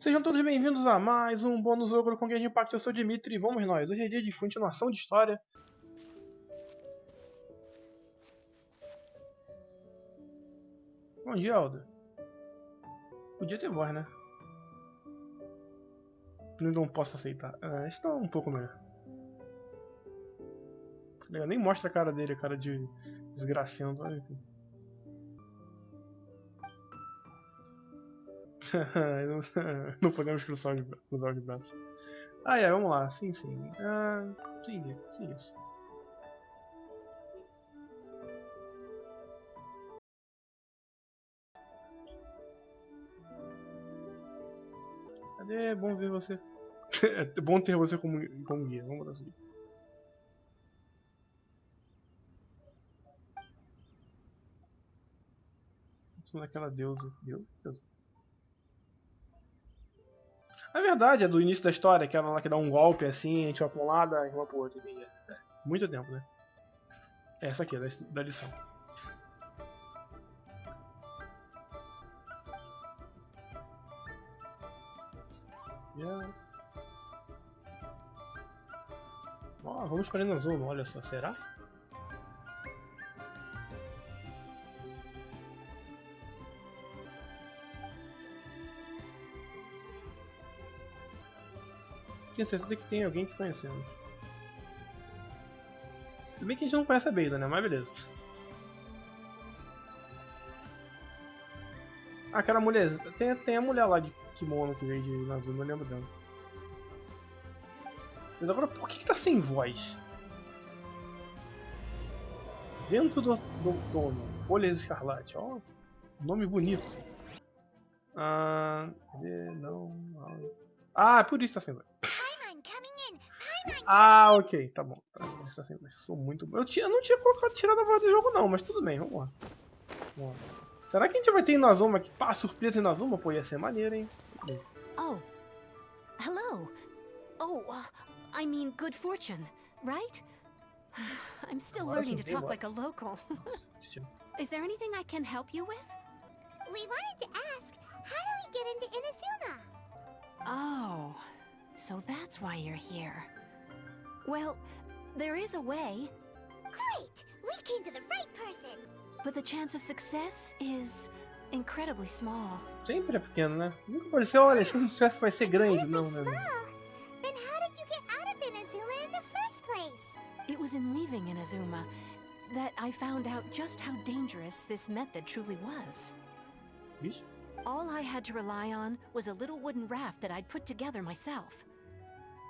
Sejam todos bem-vindos a mais um bônus ogro com Genshin Impact. Eu sou o Dimitri e vamos nós. Hoje é dia de continuação de história. Bom dia, Aldo. Podia ter voz, né? Não posso aceitar. Esse tá um pouco melhor. Nem mostra a cara dele, a cara de desgraciando. Não podemos cruzar os braços. Vamos lá. Sim. Sim, isso. Cadê? Bom ver você. É bom ter você como guia. Vamos botar assim. Daquela deusa. Deusa? É verdade, é do início da história, aquela lá que dá um golpe assim, a gente vai pra um lado e vai pro outro. Muito tempo, né? Essa aqui, da lição. Vamos para a zona, olha só, será? Tenho certeza que tem alguém que conhecemos. Se bem que a gente não conhece a Beida, né? Mas beleza. Aquela mulher. Tem a mulher lá de kimono que veio de Nazuma, eu lembro dela. Mas agora por que tá sem voz? Vento do outono, Folhas Escarlate, ó. Nome bonito. Por isso tá sem voz. Ok, tá bom. Sou muito bom. Eu não tinha tirado a voz do jogo não, mas tudo bem, vamos lá. Será que a gente vai ter Inazuma aqui? Pá, surpresa Inazuma? Pô, ia ser maneiro, hein? Oh. Hello. I mean good fortune, right? I'm still learning to talk like a local. Is there anything I can help you with? We wanted to ask, how do we get into Inazuma? Oh, so that's why you're here. Well, there is a way. Great! We came to the right person! But the chance of success is incredibly small. Sempre é pequeno, né? Nunca pode ser, olha, a chance de sucesso vai ser grande. Não, né? Then how did you get out of Inazuma in the first place? It was in leaving Inazuma that I found out just how dangerous this method truly was. Vixe? All I had to rely on was a little wooden raft that I'd put together myself.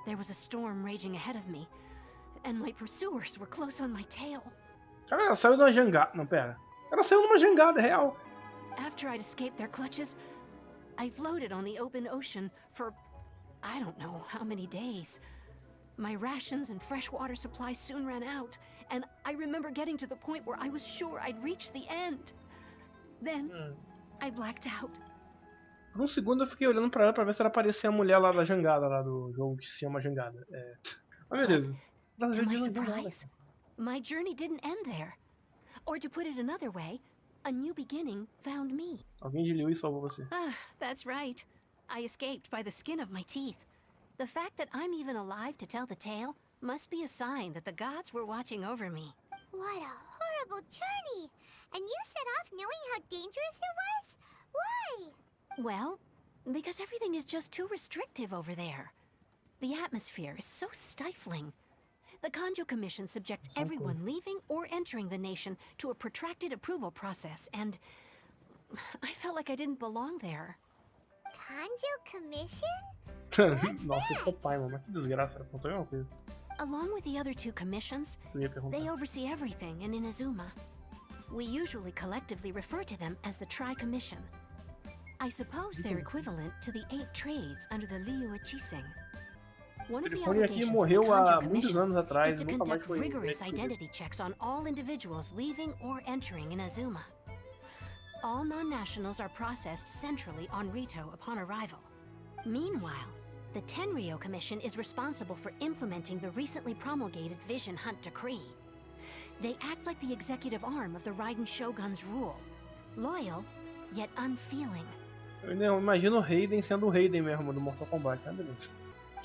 There was a storm raging ahead of me, and my pursuers were close on my tail. Cara, ela saiu de uma jangada. Não, pera. Ela saiu numa jangada, real. After I'd escaped their clutches, I floated on the open ocean for I don't know how many days. My rations and fresh water supplies soon ran out, and I remember getting to the point where I was sure I'd reached the end. Then, I blacked out. Por um segundo eu fiquei olhando pra ela pra ver se ela parecia a mulher lá da jangada, lá do jogo que se chama Jangada. Mas beleza. To my surprise, my journey didn't end there. Or to put it another way, a new beginning found me. Alguém de Liu salvou você. That's right. I escaped by the skin of my teeth. The fact that I'm even alive to tell the tale must be a sign that the gods were watching over me. What a horrible journey! And you set off knowing how dangerous it was? Why? Well, because everything is just too restrictive over there. The atmosphere is so stifling. The Kanjo Commission subjects everyone leaving or entering the nation to a protracted approval process, and I felt like I didn't belong there. Kanjo Commission? Nossa, eu sou pai, mano. Que desgraça. Contou uma coisa. Along with the other two commissions, they oversee everything in Inazuma. We usually collectively refer to them as the Tri-Commission. I suppose they're equivalent to the 8 trades under the Liu Echising. One of the obligations of the Kanjo Commission is to conduct rigorous identity checks on all individuals leaving or entering Inazuma. All non-nationals are processed centrally on Rito upon arrival. Meanwhile, the Tenryo Commission is responsible for implementing the recently promulgated Vision Hunt Decree. They act like the executive arm of the Raiden Shogun's rule. Loyal, yet unfeeling. Eu ainda imagino o Raiden sendo o Raiden mesmo do Mortal Kombat, né? Beleza.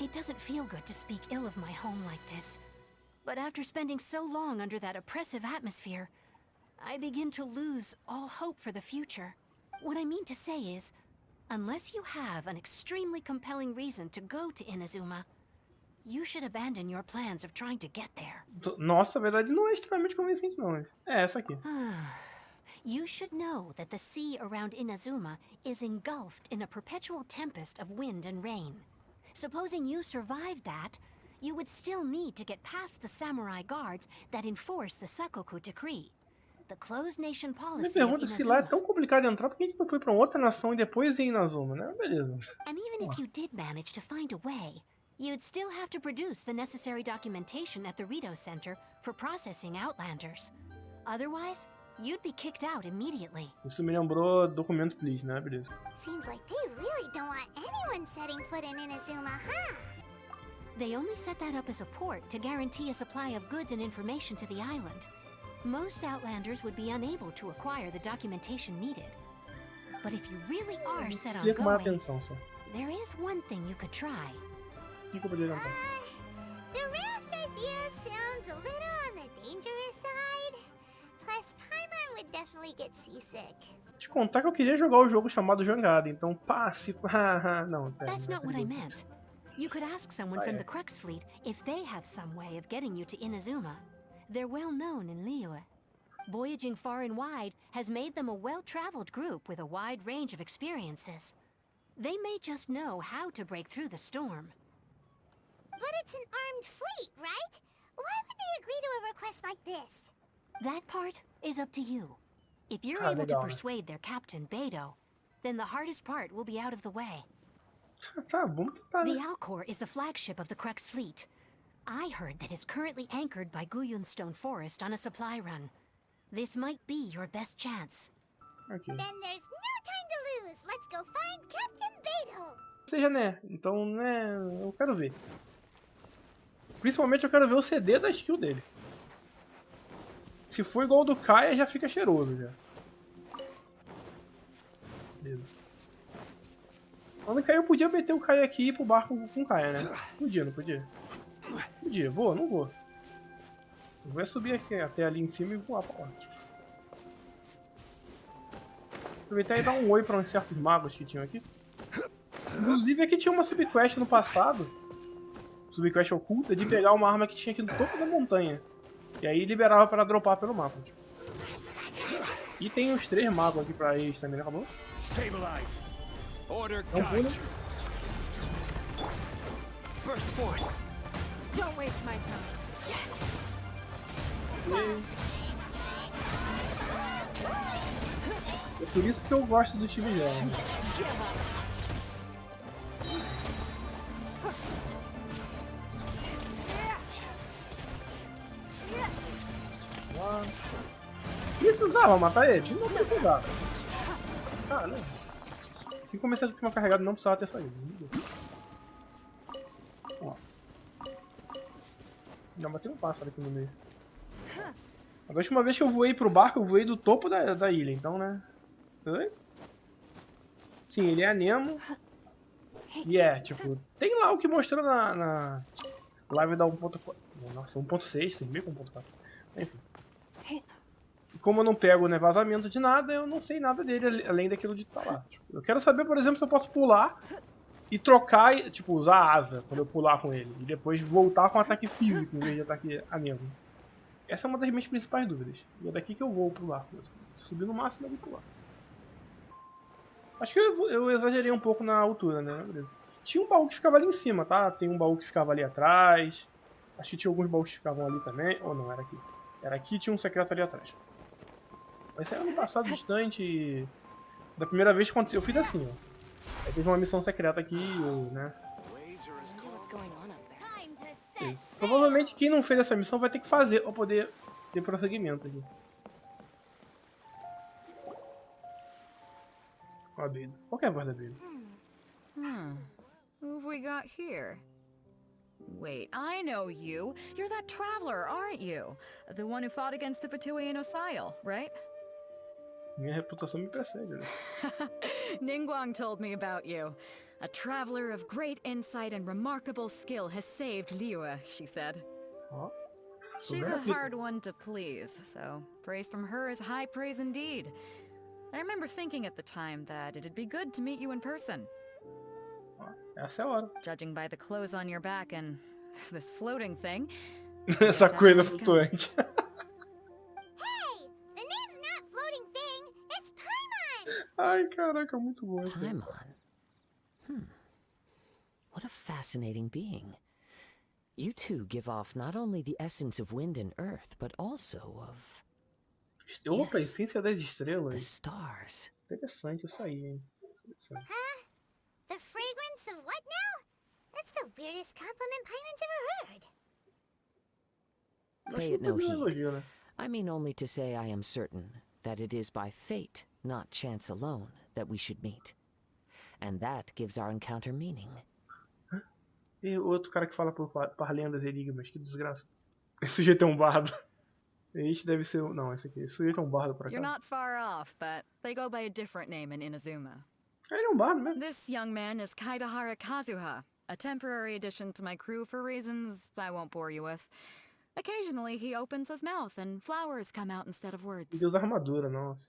It doesn't feel good to speak ill of my home like this. But after spending so long under that oppressive atmosphere, I begin to lose all hope for the future. What I mean to say is, unless you have an extremely compelling reason to go to Inazuma, you should abandon your plans of trying to get there. Nossa, a verdade não é extremamente convincente não. É essa aqui. You should know that the sea around Inazuma is engulfed in a perpetual tempest of wind and rain. Supposing you survived that, you would still need to get past the samurai guards that enforce the Sakoku decree. The closed nation Me policy of pergunta se lá é Inazuma. tão complicado entrar, porque a gente não foi pra outra nação e depois ir em Inazuma, né? Beleza. And even if you did manage to find a way, you'd still have to produce the necessary documentation at the Rito Center for processing Outlanders. Otherwise, you'd be kicked out immediately. Isso me lembrou documento please, né? Beleza. Seems like they really don't want anyone setting foot in Inazuma, huh? They only set that up as a port to guarantee a supply of goods and information to the island. Most Outlanders would be unable to acquire the documentation needed. But if you really are set on Queria tomar going, atenção só. there is one thing you could try. O que eu poderia tentar? The raft idea sounds a little on the dangerous side. Plus, Paimon would definitely get seasick. Te contar que eu queria jogar o jogo chamado Jangada, então passe. Não, pera. That's not what I meant. You could ask someone Oh, from yeah. the Crux fleet if they have some way of getting you to Inazuma. They're well known in Liyue. Voyaging far and wide has made them a well-traveled group with a wide range of experiences. They may just know how to break through the storm. But it's an armed fleet, right? Why would they agree to a request like this? That part is up to you. If you're Ah, able to legal. persuade their captain, Beidou, then the hardest part will be out of the way. Tá, vamos tentar, The né? Alcor is the flagship of the Crux fleet. I heard that it's currently anchored by Guyunstone Forest on a supply run. This might be your best chance. Aqui. Then there's no time to lose. Let's go find Captain Beidou. Seja, né? Então, né? Eu quero ver. Principalmente eu quero ver o CD da skill dele. Se for igual ao do Kaia, já fica cheiroso já. Beleza. Quando cair, eu podia meter o Kaia aqui e ir pro barco com o Kaia, né? Podia, não podia? Podia, vou, não vou. Eu vou subir aqui até ali em cima e voar pra lá. Aproveitar e dar um oi pra uns certos magos que tinham aqui. Inclusive aqui tinha uma subquest no passado, subquest oculta, de pegar uma arma que tinha aqui no topo da montanha. E aí liberava para dropar pelo mapa. Tipo. E tem os 3 magos aqui pra eles também, acabou? Stabilize. Order Não pula. guide. First forth. Don't waste my time. É por isso que eu gosto do time dela. Né? Precisava matar ele? Não precisava. Ah, não. Assim que comecei a última carregada, não precisava ter saído. Ó. Já matei um pássaro aqui no meio. A última vez que eu voei pro barco, eu voei do topo da ilha, então, né? Oi? Sim, ele é anemo. E tipo, tem lá o que mostrou na live da 1.4. Nossa, 1.6, tem meio com 1.4. Enfim. Como eu não pego, né, vazamento de nada, eu não sei nada dele além daquilo de estar lá. Tipo, eu quero saber, por exemplo, se eu posso pular e trocar, tipo, usar a asa quando eu pular com ele. E depois voltar com ataque físico em vez de ataque anemo. Essa é uma das minhas principais dúvidas. E é daqui que eu vou pro barco. Subir no máximo e pular. Acho que eu exagerei um pouco na altura, né? Beleza. Tinha um baú que ficava ali em cima, tá? Tem um baú que ficava ali atrás. Acho que tinha alguns baús que ficavam ali também. Ou não, era aqui. Era aqui e tinha um secreto ali atrás. Mas isso era no passado distante e... Da primeira vez que aconteceu, eu fiz assim, ó. Aí teve uma missão secreta aqui, né? Provavelmente quem não fez essa missão vai ter que fazer pra poder ter prosseguimento aqui. Ó a Beidou. Qual que é a voz da Beidou? Who have we got here? Wait, I know you. You're that traveler, aren't you? The one who fought against the Fatui and Oficial, right? Minha reputação me persegue, né? Ningguang told me about you. A traveler of great insight and remarkable skill has saved Liyue, she said. Ó. She's a hard one to please, so praise from her is high praise indeed. I remember thinking at the time that it'd be good to meet you in person. Ó, essa é a hora. Judging by the clothes on your back and this floating thing. Essa coisa flutuante. Hey! The name's not Floating Thing, it's Paimon! Ai, caraca, muito bom isso. Paimon? What a fascinating being. You two give off not only the essence of wind and earth, but also of... Opa, a essência das estrelas. the stars. Interessante isso aí, hein? Interessante. Huh? The fragrance of what now? That's the weirdest compliment Paimon's ever heard. Acho Pay que it não no foi um heed. elogio, né? I mean only to say I am certain that it is by fate, not chance alone, that we should meet. And that gives our encounter meaning. E o outro cara que fala por lendas e enigmas, que desgraça. Esse sujeito é um bardo. Este deve ser. Não, esse aqui. Esse sujeito é um bardo por You're acaso. not far off, but they go by a different name in Inazuma. Ele é um bardo mesmo. This young man is Kaidahara Kazuha, a temporary addition to my crew for reasons I won't bore you with. Occasionally, he opens his mouth and flowers come out instead of E words. Deus armadura, nossa.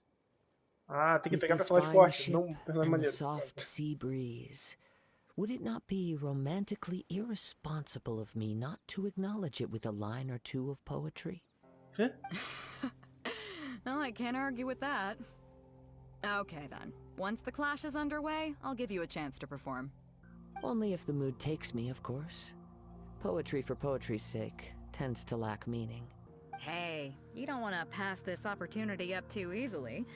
Ah, tem que With pegar this personagem fine forte, ship não personagem and the maneiro. soft sea breeze, would it not be romantically irresponsible of me not to acknowledge it with a line or two of poetry? Hã? No, I can't argue with that. Okay then. Once the clash is underway, I'll give you a chance to perform. Only if the mood takes me, of course. Poetry for poetry's sake tends to lack meaning. Hey, you don't want to pass this opportunity up too easily,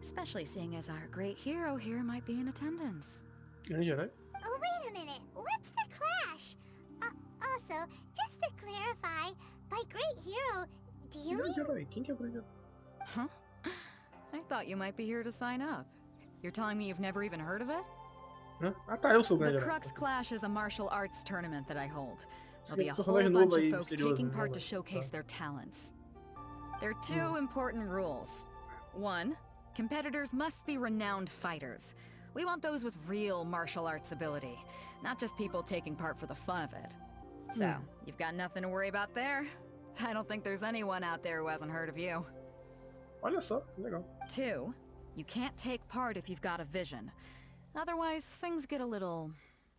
especially seeing as our great hero here might be in attendance. Grande herói. Oh, wait a minute. What's the clash? Also, just to clarify, by great hero, do you Grande mean... herói. Quem que é o grande herói? Huh? I thought you might be here to sign up. You're telling me you've never even heard of it? Hã? Ah tá, eu sou o grande The herói. Crux Clash is a martial arts tournament that I hold. There'll be a Sim, whole personagem bunch novo of aí, folks misterioso, taking né, part to agora. showcase Tá. their talents. There are two important rules. One, competitors must be renowned fighters. We want those with real martial arts ability, not just people taking part for the fun of it. So, you've got nothing to worry about there. I don't think there's anyone out there who hasn't heard of you. Olha só, que legal. Two, you can't take part if you've got a vision. Otherwise, things get a little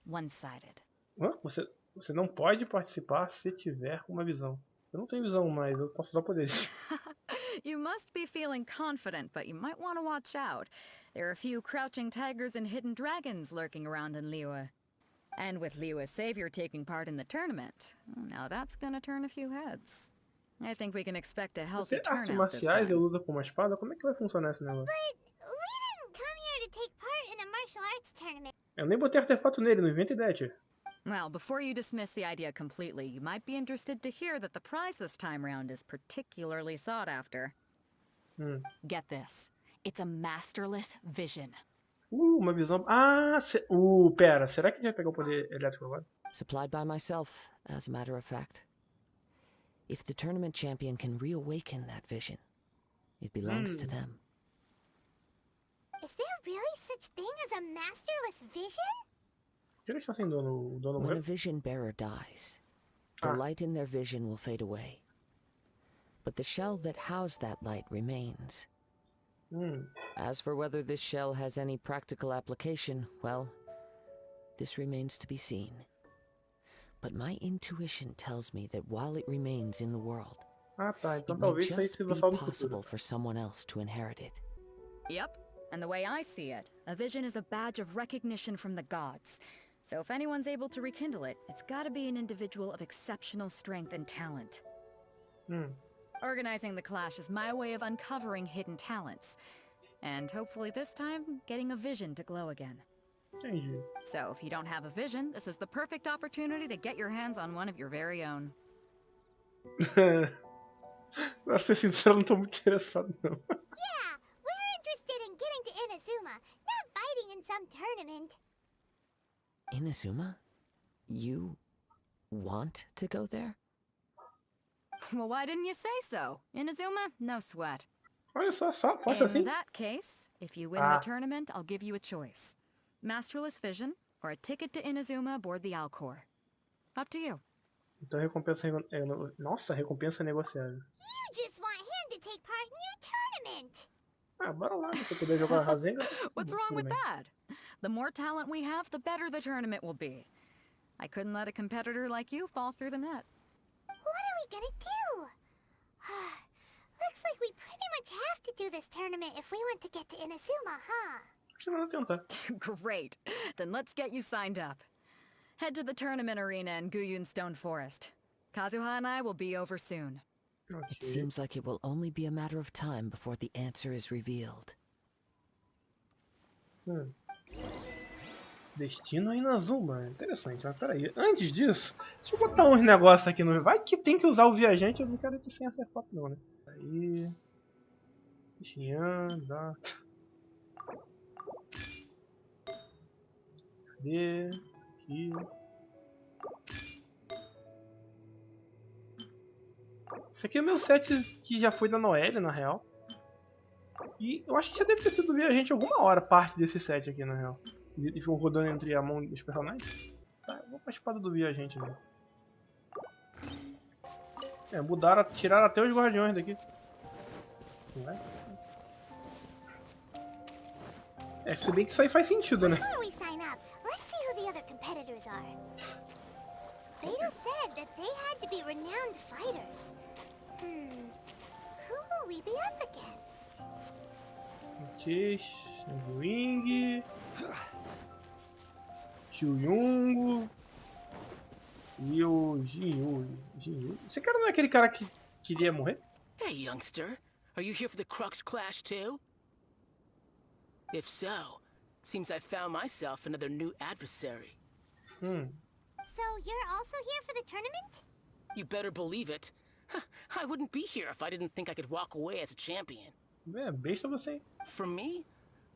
one-sided. Hã? Você não pode participar se tiver uma visão. Eu não tenho visão, mas eu posso usar poderes. You must be feeling confident, but you might want to watch out. There are a few crouching tigers and hidden dragons lurking around in Liyue. And with Liyue's savior taking part in the tournament, now that's gonna turn a few heads. I think we can expect a healthy Você é artes turnout this marciais e time. luta com uma espada? Como é que vai funcionar esse negócio? But we didn't come here to take part in a martial arts tournament. Eu nem botei artefato nele, não inventa ideia, tio. Well, before you dismiss the idea completely, you might be interested to hear that the prize this time round is particularly sought after. Get this. It's a masterless vision. Uma visão. Ah, pera, será que a gente vai pegar o poder elétrico agora? Supplied by myself, as a matter of fact. If the tournament champion can reawaken that vision, it belongs to them. Is there really such thing as a masterless vision? Por que ele está sem dono? O dono When a morreu? vision bearer dies, the light in their vision will fade away. But the shell that housed that light remains. As for whether this shell has any practical application, well, this remains to be seen. But my intuition tells me that while it remains in the world, Ah, tá. Então it may talvez isso aí just sirva be só no possible futuro. for someone else to inherit it. Yep. And the way I see it, a vision is a badge of recognition from the gods. So if anyone's able to rekindle it, it's gotta be an individual of exceptional strength and talent. Organizing the clash is my way of uncovering hidden talents. And hopefully this time, getting a vision to glow again. Entendi. So if you don't have a vision, this is the perfect opportunity to get your hands on one of your very own. Pra ser sincero, eu não tô muito interessado, não. Yeah, we're interested in getting to Inazuma, not fighting in some tournament. Inazuma? You want to go there? Well, why didn't you say so? Inazuma? No sweat. Olha só, fosse assim. In that case, if you win the tournament, I'll give you a choice. Masterless vision or a ticket to Inazuma aboard the Alcor. Up to you. Então recompensa... Nossa, recompensa negociável. You just want him to take part in your tournament. Ah, bora lá, se eu puder jogar a Rasenga. What's wrong with that? The more talent we have, the better the tournament will be. I couldn't let a competitor like you fall through the net. What are we gonna do? Looks like we pretty much have to do this tournament if we want to get to Inazuma, huh? Acho que não tentar. Great. Then let's get you signed up. Head to the tournament arena in Guyun Stone Forest. Kazuha and I will be over soon. Okay. It seems like it will only be a matter of time before the answer is revealed. Destino Inazuma. Interessante, mas peraí. Antes disso, deixa eu botar uns negócios aqui no... Vai que tem que usar o viajante, eu não quero ir sem essa foto não, né? Aí... Xinhan, dá... Cadê? Aqui... Esse aqui é o meu set que já foi da Noelle, na real. E eu acho que já deve ter sido viajante alguma hora, parte desse set aqui, na real. E ficou rodando entre a mão dos personagens. Tá, eu vou pra espada do viajante, né? É, mudaram, tiraram até os guardiões daqui. Vai. É, se bem que isso aí faz sentido, né? Before we sign up, let's see who the other competitors are. Beidou said that they had to be renowned fighters. Who will we be up against? Ok, Wing, Chuyungo e o Jinyu. Esse cara não é aquele cara que queria morrer? Hey, youngster. Are you here for the Crux Clash too? If so, seems I found myself another new adversary. So you're also here for the tournament? You better believe it. I wouldn't be here if I didn't think I could walk away as a champion. É, besta você, hein? For me,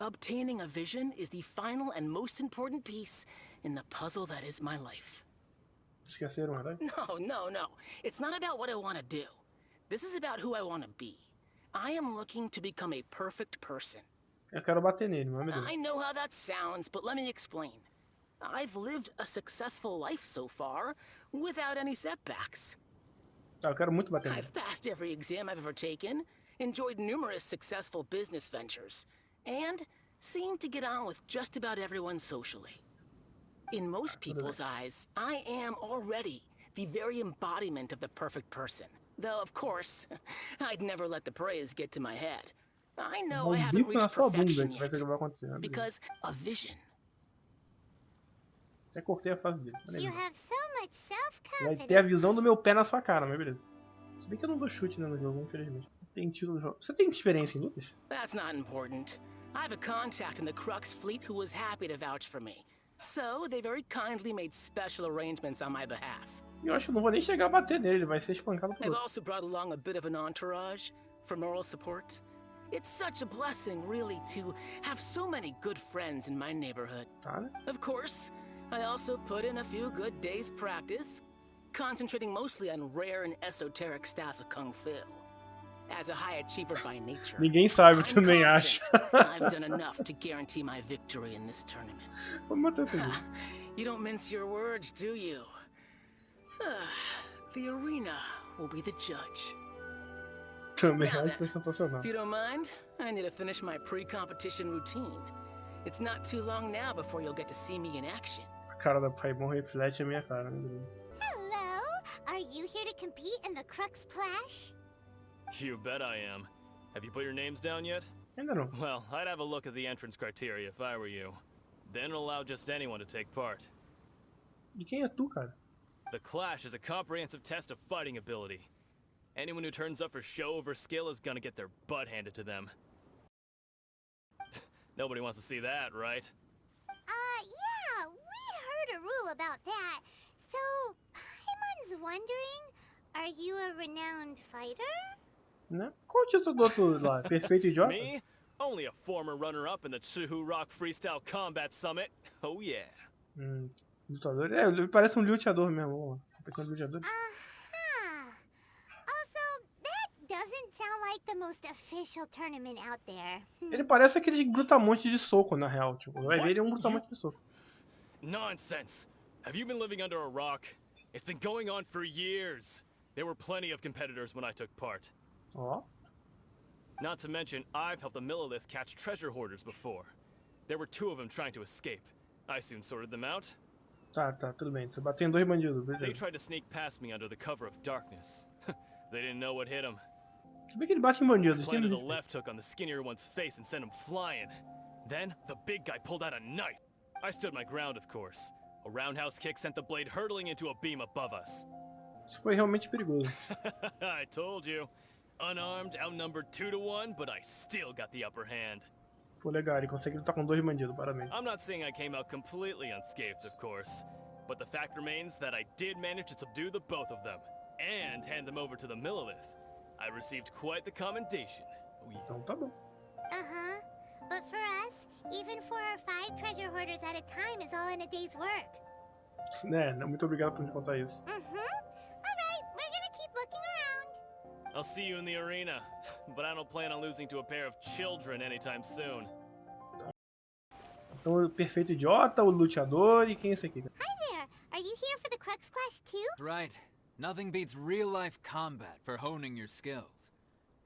obtaining a vision is the final and most important piece in the puzzle that is my life. Esqueceram, herói? No. It's not about what I want to do. This is about who I want to be. I am looking to become a perfect person. Eu quero bater nele, mas meu Deus. I know how that sounds, but let me explain. I've lived a successful life so far, without any setbacks. Tá, eu quero muito bater nele. I've passed every exam I've ever taken, enjoyed numerous successful business ventures, and seemed to get on with just about everyone socially. In most people's eyes, I am already the very embodiment of the perfect person. Though, of course, I'd never let the praise get to my head. I know I haven't reached perfection yet, because a vision. Até cortei a fase dele. You have so much Vai ter a self-confidence. visão do meu pé na sua cara, mas beleza. Se bem que eu não dou chute, né, no jogo, infelizmente. Tem tiro no jogo. Você tem experiência em lutas? That's not important. I have a contact in the Crux fleet who was happy to vouch for me. So, they very kindly made special arrangements on my behalf. Eu acho que não vou nem chegar a bater nele, ele vai ser espancado por I've outro. also brought along a bit of an entourage for moral support. It's such a blessing, really, to have so many good friends in my neighborhood. Tá, né? Of course, I also put in a few good days' practice, concentrating mostly on rare and esoteric styles of Kung Fu. As a high achiever by nature, Ninguém sabe, eu I'm também acho. confident I've done enough to guarantee my victory in this tournament. Vamos matar tudo. You don't mince your words, do you? The arena will be the judge. Também acho que foi sensacional. If you don't mind, I need to finish my pre-competition routine. It's not too long now before you'll get to see me in action. A cara da Paimon reflete a minha cara, né? Hello, are you here to compete in the Crux Clash? You bet I am. Have you put your names down yet? Ainda não. Well, I'd have a look at the entrance criteria if I were you. Then allow just anyone to take part. E quem é tu, cara? The Clash is a comprehensive test of fighting ability. Anyone who turns up for show over skill is gonna get their butt handed to them. Nobody wants to see that, right? Yeah, we heard a rule about that. So, Paimon's wondering, are you a renowned fighter? Né? Qual o título do outro lá? Perfeito Idiota? Me? Only a former runner-up in the Tsuhu Rock Freestyle Combat Summit. Oh yeah. Lutador? É, ele parece um luteador mesmo. Vamos lá. Competição de luteador. Also, that doesn't sound like the most official tournament out there. Ele parece aquele brutamonte de soco, na real. Tipo, vai ver ele é um brutamonte de soco. Nonsense! Have you been living under a rock? It's been going on for years. There were plenty of competitors when I took part. Ó. Not to mention, I've helped the Millilith catch treasure hoarders before. There were 2 of them trying to escape. I soon sorted them out. Tá, tudo bem. Você bateu em 2 bandidos, They beleza. tried to sneak past me under the cover of darkness. They didn't know what hit them. Se bem que ele bate em bandidos. I planted a left hook on the skinnier one's face and sent him flying. Then, the big guy pulled out a knife. I stood my ground, of course. A roundhouse kick sent the blade hurtling into a beam above us. Isso foi realmente perigoso. I told you. Unarmed, outnumbered 2 to 1, but I still got the upper hand. Foi legal, ele consegue lutar com 2 bandidos, parabéns. I'm not saying I came out completely unscathed, of course. But the fact remains that I did manage to subdue the both of them. And hand them over to the Millilith. I received quite the commendation. Então tá bom. Uh-huh. But for us, even 4 or 5 treasure hoarders at a time is all in a day's work. Né, muito obrigado por me contar isso. Alright, we're gonna keep looking around. I'll see you in the arena, but I don't plan on losing to a pair of children anytime soon. Então o perfeito idiota, o luteador e quem é esse aqui? Hi there. Are you here for the Crux Clash too? Right. Nothing beats real-life combat for honing your skills.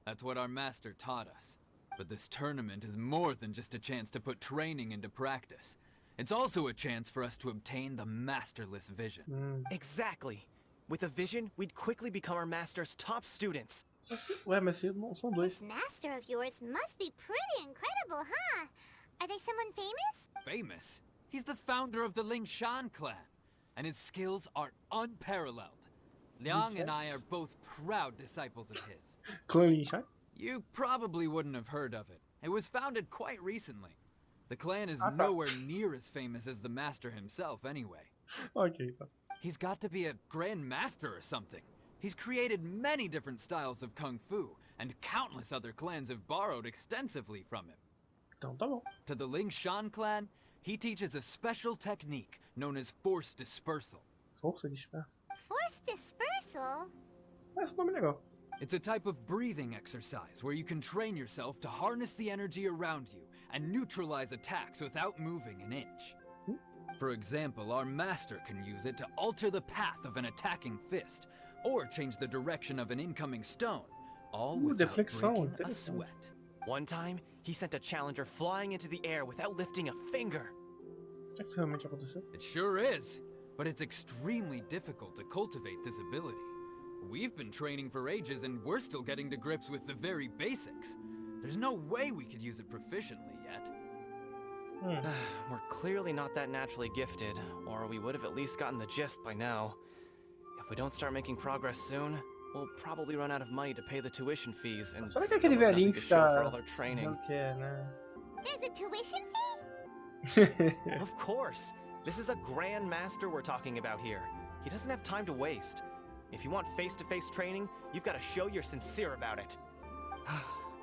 That's what our master taught us. But this tournament is more than just a chance to put training into practice. It's also a chance for us to obtain the masterless vision. Exactly. With a vision, we'd quickly become our master's top students. Ué, mas não são 2. This master of yours must be pretty incredible, huh? Are they someone famous? Famous? He's the founder of the Lingshan clan, and his skills are unparalleled. Liang and I are both proud disciples of his. Clã Lingshan? You probably wouldn't have heard of it. It was founded quite recently. The clan is nowhere near as famous as the master himself anyway. Ok, tá. He's got to be a grand master or something. He's created many different styles of kung fu, and countless other clans have borrowed extensively from him. Então tá bom. To the Lingshan clan, he teaches a special technique known as force dispersal. Força dispersa. Force dispersal? Esse nome é legal. It's a type of breathing exercise where you can train yourself to harness the energy around you and neutralize attacks without moving an inch. For example, our master can use it to alter the path of an attacking fist, or change the direction of an incoming stone, all without breaking a sweat. One time, he sent a challenger flying into the air without lifting a finger. Será que isso realmente aconteceu? It sure is, but it's extremely difficult to cultivate this ability. We've been training for ages and we're still getting to grips with the very basics. There's no way we could use it proficiently yet. We're clearly not that naturally gifted, or we would have at least gotten the gist by now. If we don't start making progress soon, we'll probably run out of money to pay the tuition fees and Será que still aquele have nothing velhinho to que show tá for all our training. dizendo que é, né? There's a tuition fee? Of course! This is a grand master we're talking about here. He doesn't have time to waste. If you want face-to-face training, you've got to show you're sincere about it.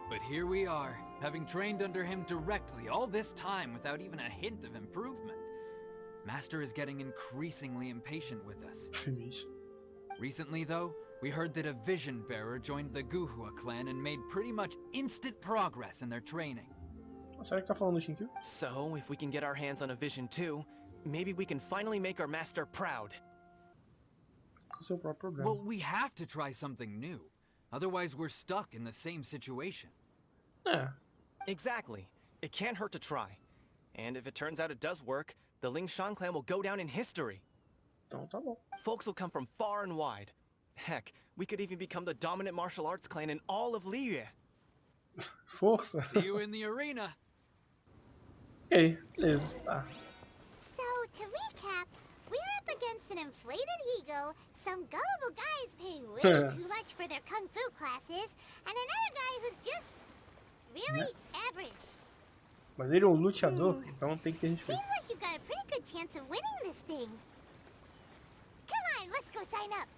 But here we are, having trained under him directly all this time without even a hint of improvement. Master is getting increasingly impatient with us. Recently, though, we heard that a vision bearer joined the Guhua clan and made pretty much instant progress in their training. Será que tá falando do Shinkyu? So, if we can get our hands on a vision too, maybe we can finally make our master proud. O seu próprio problema. Well, we have to try something new. Otherwise, we're stuck in the same situation. É. Exactly. It can't hurt to try. And if it turns out it does work, the Lingshan clan will go down in history. Então tá bom. Folks will come from far and wide. Heck, we could even become the dominant martial arts clan in all of Liyue. Força. See you in the arena. Ok, beleza. Tá. So, to recap, we're up against an inflated ego, some gullible guys paying way too much for their kung fu classes, and another guy who's just really average. Mas ele é um luteador, então tem que ter respeito. Seems like you've got a pretty good chance of winning this thing. Come on, let's go sign up.